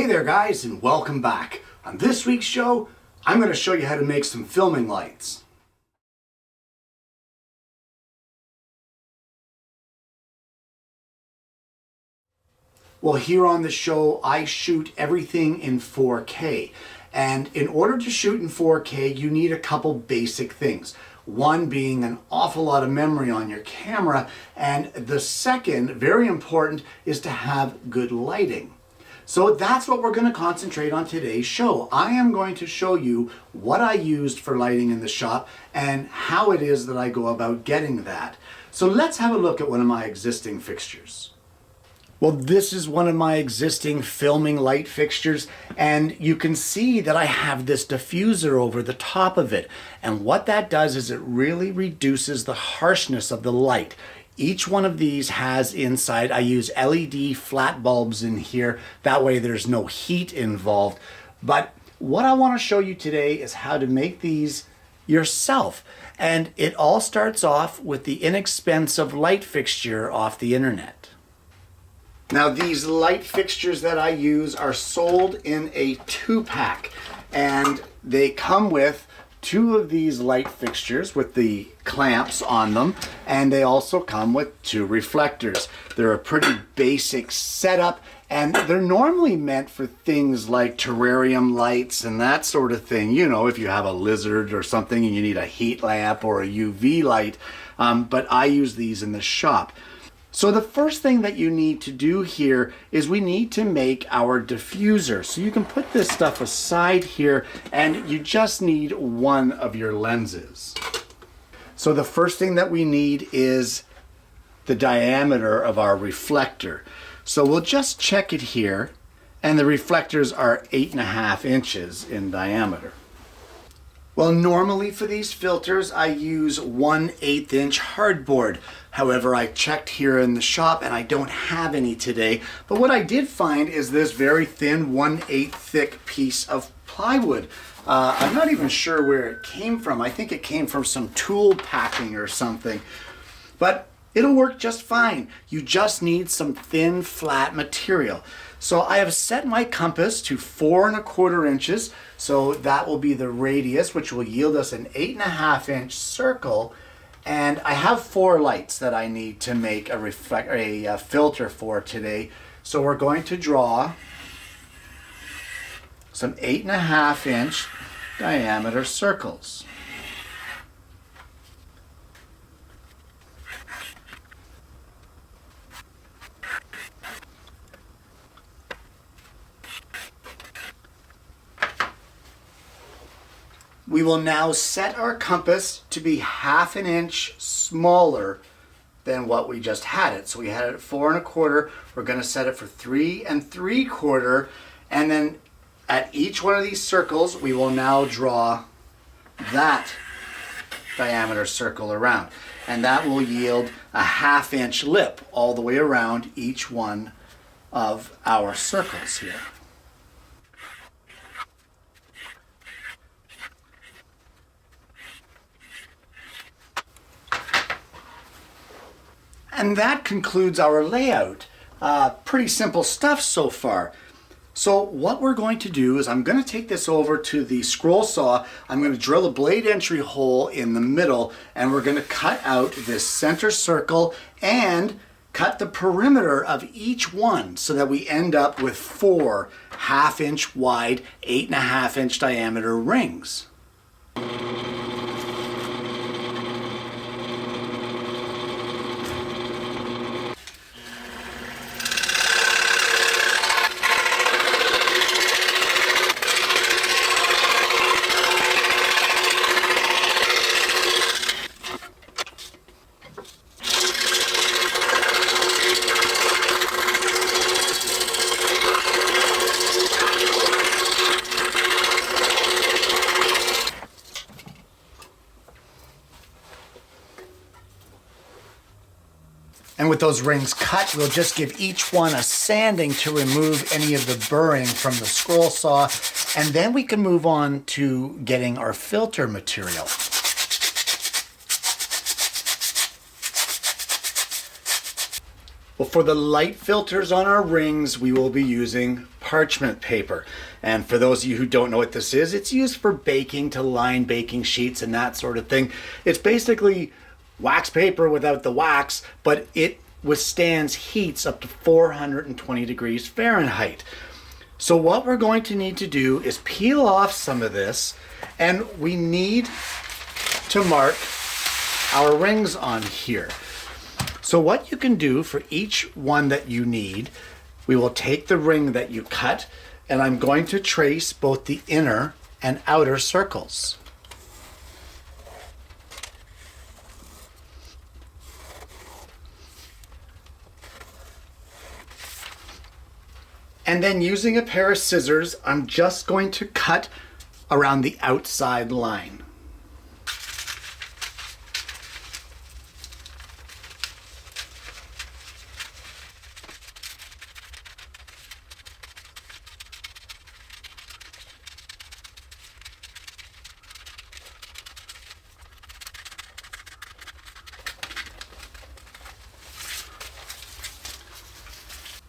Hey there guys, and welcome back. On this week's show, I'm going to show you how to make some filming lights. Well, here on the show, I shoot everything in 4K. And in order to shoot in 4K, you need a couple basic things. One being an awful lot of memory on your camera, and the second, very important, is to have good lighting. So that's what we're going to concentrate on today's show. I am going to show you what I used for lighting in the shop and how it is that I go about getting that. So let's have a look at one of my existing fixtures. Well, this is one of my existing filming light fixtures, and you can see that I have this diffuser over the top of it. And what that does is it really reduces the harshness of the light. Each one of these has inside, I use LED flat bulbs in here, that way there's no heat involved. But what I want to show you today is how to make these yourself. And it all starts off with the inexpensive light fixture off the internet. Now these light fixtures that I use are sold in a 2-pack, and they come with 2 of these light fixtures with the clamps on them, and they also come with 2 reflectors. They're a pretty basic setup, and they're normally meant for things like terrarium lights and that sort of thing. You know, if you have a lizard or something and you need a heat lamp or a UV light, but I use these in the shop. So the first thing that you need to do here is we need to make our diffuser. So you can put this stuff aside here, and you just need one of your lenses. So the first thing that we need is the diameter of our reflector. So we'll just check it here, and the reflectors are 8.5 inches in diameter. Well, normally for these filters, I use 1/8 inch hardboard. However, I checked here in the shop and I don't have any today. But what I did find is this very thin 1/8 thick piece of plywood. I'm not even sure where it came from. I think it came from some tool packing or something. But it'll work just fine. You just need some thin, flat material. So I have set my compass to 4¼ inches. So that will be the radius, which will yield us an 8.5 inch circle. And I have 4 lights that I need to make a filter for today. So we're going to draw some 8.5 inch diameter circles. We will now set our compass to be 1/2 inch smaller than what we just had it. So we had it at 4¼ We're going to set it for 3¾ and then at each one of these circles we will now draw that diameter circle around, and that will yield a 1/2 inch lip all the way around each one of our circles here. And that concludes our layout. Pretty simple stuff so far. So what we're going to do is I'm going to take this over to the scroll saw. I'm going to drill a blade entry hole in the middle, and we're going to cut out this center circle and cut the perimeter of each one so that we end up with 4 1/2 inch wide, 8.5 inch diameter rings. And with those rings cut, we'll just give each one a sanding to remove any of the burring from the scroll saw, and then we can move on to getting our filter material. Well, for the light filters on our rings, we will be using parchment paper. And for those of you who don't know what this is, it's used for baking, to line baking sheets and that sort of thing. It's basically wax paper without the wax, but it withstands heats up to 420 degrees Fahrenheit. So what we're going to need to do is peel off some of this, and we need to mark our rings on here. So what you can do for each one that you need, we will take the ring that you cut, and I'm going to trace both the inner and outer circles. And then using a pair of scissors, I'm just going to cut around the outside line.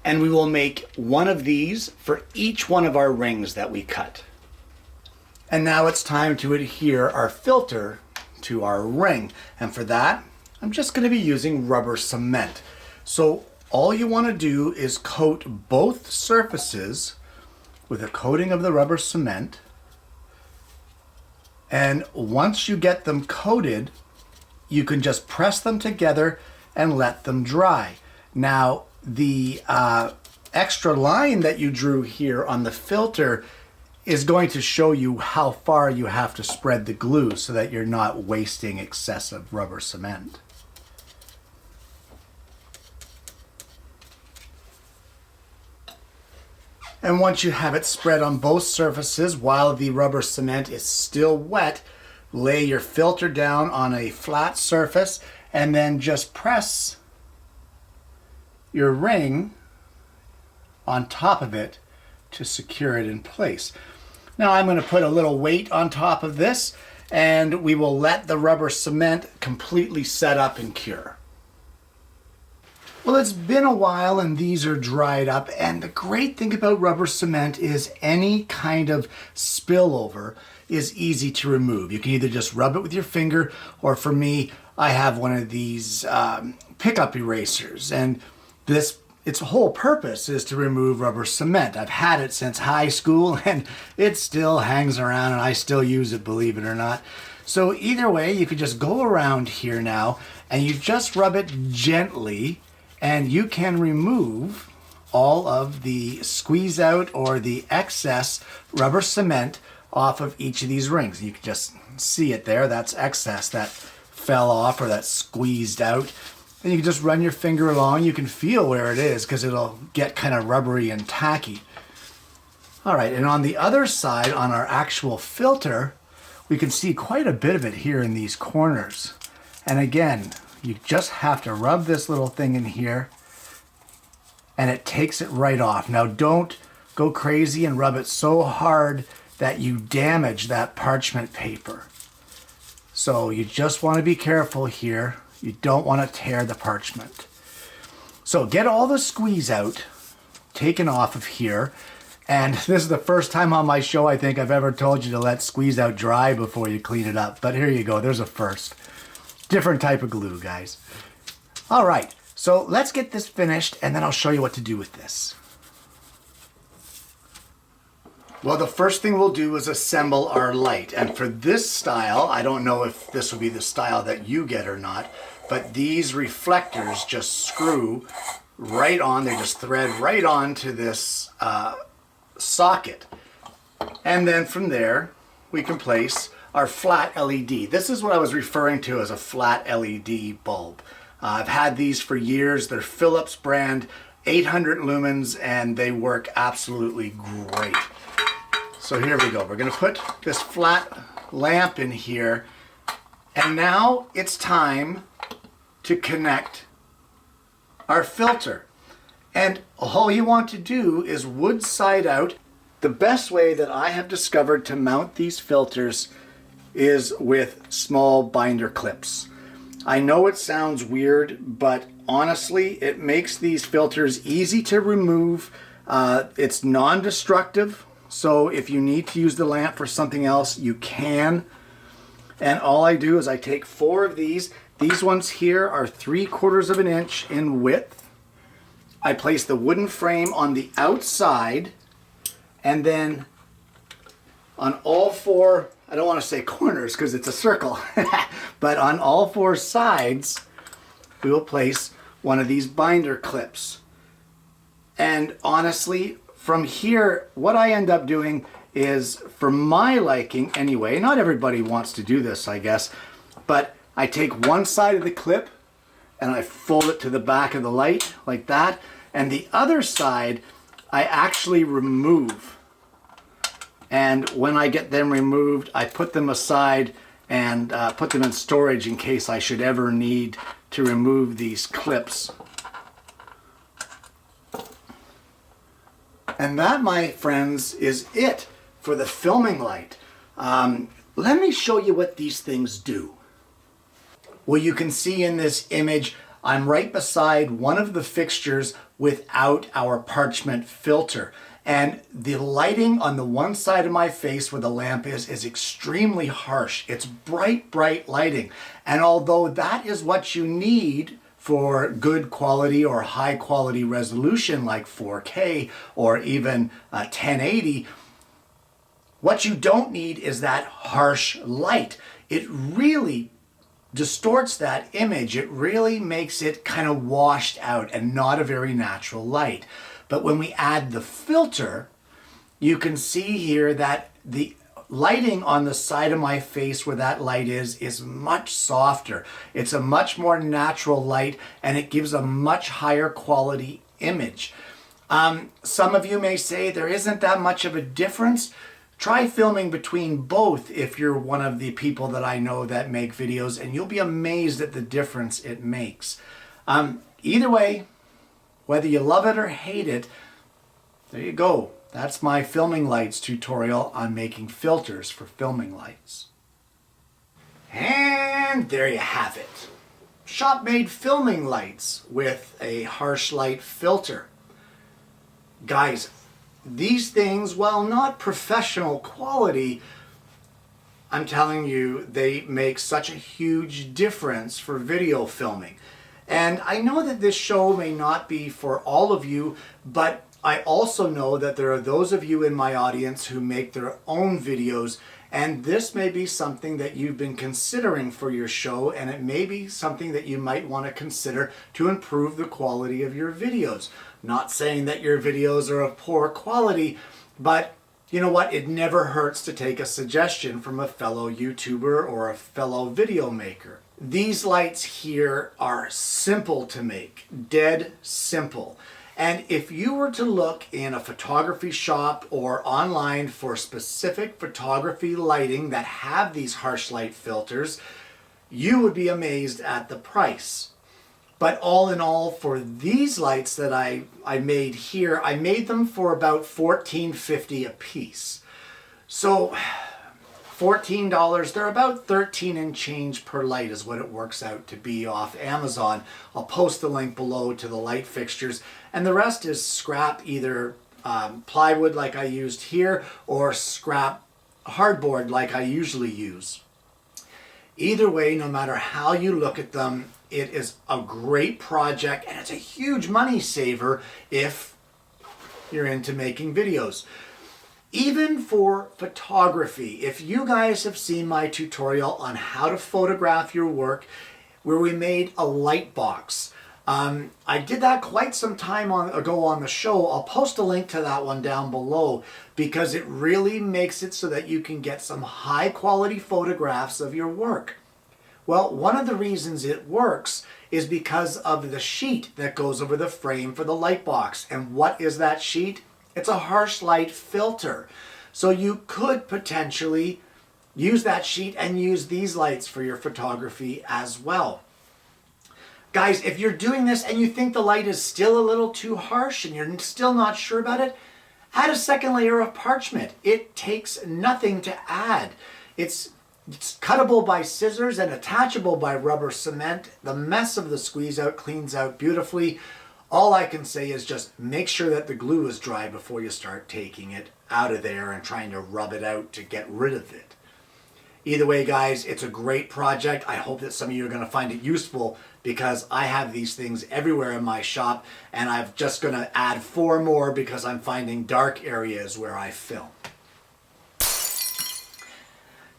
And we will make one of these for each one of our rings that we cut. And now it's time to adhere our filter to our ring. And for that, I'm just going to be using rubber cement. So all you want to do is coat both surfaces with a coating of the rubber cement. And once you get them coated, you can just press them together and let them dry. Now, the extra line that you drew here on the filter is going to show you how far you have to spread the glue so that you're not wasting excessive rubber cement. And once you have it spread on both surfaces while the rubber cement is still wet, lay your filter down on a flat surface and then just press your ring on top of it to secure it in place. Now I'm going to put a little weight on top of this, and we will let the rubber cement completely set up and cure. Well, it's been a while and these are dried up, and the great thing about rubber cement is any kind of spillover is easy to remove. You can either just rub it with your finger, or for me, I have one of these pickup erasers, and its whole purpose is to remove rubber cement. I've had it since high school and it still hangs around and I still use it, believe it or not. So either way, you could just go around here now and you just rub it gently, and you can remove all of the squeeze out or the excess rubber cement off of each of these rings. You can just see it there, that's excess that fell off or that squeezed out. And you can just run your finger along. You can feel where it is because it'll get kind of rubbery and tacky. All right, and on the other side, on our actual filter, we can see quite a bit of it here in these corners. And again, you just have to rub this little thing in here and it takes it right off. Now don't go crazy and rub it so hard that you damage that parchment paper. So you just want to be careful here. You don't want to tear the parchment. So get all the squeeze out taken off of here. And this is the first time on my show I think I've ever told you to let squeeze out dry before you clean it up. But here you go, there's a first. Different type of glue, guys. All right, so let's get this finished and then I'll show you what to do with this. Well, the first thing we'll do is assemble our light. And for this style, I don't know if this will be the style that you get or not, but these reflectors just screw right on. They just thread right onto this socket. And then from there, we can place our flat LED. This is what I was referring to as a flat LED bulb. I've had these for years. They're Philips brand, 800 lumens, and they work absolutely great. So here we go. We're going to put this flat lamp in here, and now it's time to connect our filter. And all you want to do is wood side out. The best way that I have discovered to mount these filters is with small binder clips. I know it sounds weird, but honestly, it makes these filters easy to remove. It's non-destructive, so if you need to use the lamp for something else, you can. And all I do is I take 4 of these. These ones here are 3/4 of an inch in width. I place the wooden frame on the outside, and then on all 4, I don't want to say corners because it's a circle, but on all 4 sides, we will place one of these binder clips. And honestly, from here, what I end up doing is, for my liking anyway, not everybody wants to do this, I guess, but I take one side of the clip and I fold it to the back of the light like that, and the other side I actually remove. And when I get them removed, I put them aside and put them in storage in case I should ever need to remove these clips. And that, my friends, is it for the filming light. Let me show you what these things do. Well, you can see in this image, I'm right beside one of the fixtures without our parchment filter. And the lighting on the one side of my face where the lamp is extremely harsh. It's bright, bright lighting. And although that is what you need for good quality or high quality resolution like 4K or even 1080, what you don't need is that harsh light. It really distorts that image. It really makes it kind of washed out and not a very natural light. But when we add the filter, you can see here that the lighting on the side of my face where that light is much softer. It's a much more natural light, and it gives a much higher quality image. Some of you may say there isn't that much of a difference. Try filming between both if you're one of the people that I know that make videos, and you'll be amazed at the difference it makes. Either way, whether you love it or hate it, there you go. That's my filming lights tutorial on making filters for filming lights. And there you have it. Shop-made filming lights with a harsh light filter. Guys, these things, while not professional quality, I'm telling you, they make such a huge difference for video filming. And I know that this show may not be for all of you, but I also know that there are those of you in my audience who make their own videos, and this may be something that you've been considering for your show, and it may be something that you might want to consider to improve the quality of your videos. Not saying that your videos are of poor quality, but you know what? It never hurts to take a suggestion from a fellow YouTuber or a fellow video maker. These lights here are simple to make, dead simple. And if you were to look in a photography shop or online for specific photography lighting that have these harsh light filters, you would be amazed at the price. But all in all, for these lights that I made here, I made them for about $14.50 a piece. So $14, they're about 13 and change per light is what it works out to be off Amazon. I'll post the link below to the light fixtures, and the rest is scrap, either plywood like I used here or scrap hardboard like I usually use. Either way, no matter how you look at them, it is a great project, and it's a huge money saver if you're into making videos. Even for photography, if you guys have seen my tutorial on how to photograph your work, where we made a light box. I did that quite some time ago on the show. I'll post a link to that one down below because it really makes it so that you can get some high quality photographs of your work. Well, one of the reasons it works is because of the sheet that goes over the frame for the light box. And what is that sheet? It's a harsh light filter. So you could potentially use that sheet and use these lights for your photography as well. Guys, if you're doing this and you think the light is still a little too harsh and you're still not sure about it, add a second layer of parchment. It takes nothing to add. It's cuttable by scissors and attachable by rubber cement. The mess of the squeeze out cleans out beautifully. All I can say is just make sure that the glue is dry before you start taking it out of there and trying to rub it out to get rid of it. Either way, guys, it's a great project. I hope that some of you are going to find it useful because I have these things everywhere in my shop, and I'm just going to add 4 more because I'm finding dark areas where I film.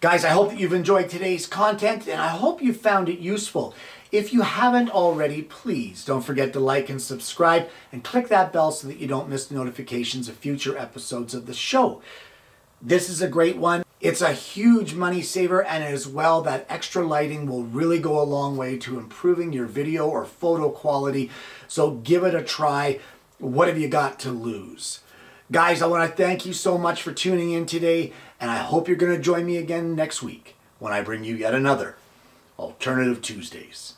Guys, I hope that you've enjoyed today's content, and I hope you found it useful. If you haven't already, please don't forget to like and subscribe and click that bell so that you don't miss notifications of future episodes of the show. This is a great one. It's a huge money saver, and as well, that extra lighting will really go a long way to improving your video or photo quality. So give it a try. What have you got to lose? Guys, I want to thank you so much for tuning in today, and I hope you're going to join me again next week when I bring you yet another Alternative Tuesdays.